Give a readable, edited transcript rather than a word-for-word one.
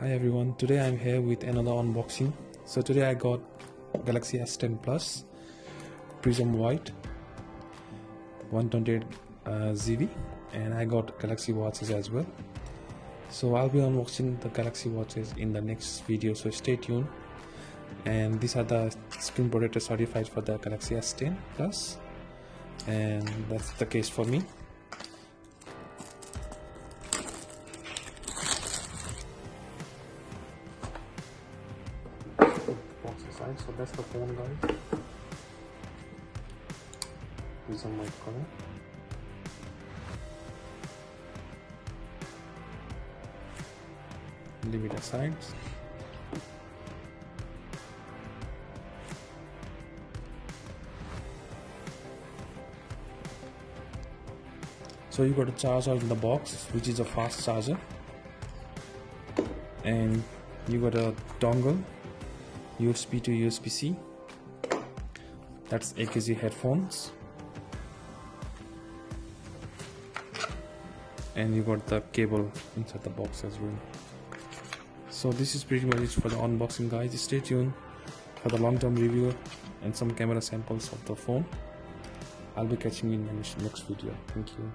Hi everyone, today I'm here with another unboxing. So today I got Galaxy S10 Plus Prism White 128 GB, and I got Galaxy watches as well. So I'll be unboxing the Galaxy watches in the next video, so stay tuned. And these are the screen protector certified for the Galaxy S10 Plus, and that's the case for me. Box aside, so that's the phone, guys. Prism white color. Leave it aside. So you got a charger in the box, which is a fast charger, and you got a dongle, USB to USB-C. That's AKG headphones, and you got the cable inside the box as well. So this is pretty much it for the unboxing, guys. Stay tuned for the long-term review and some camera samples of the phone. I'll be catching you in the next video. Thank you.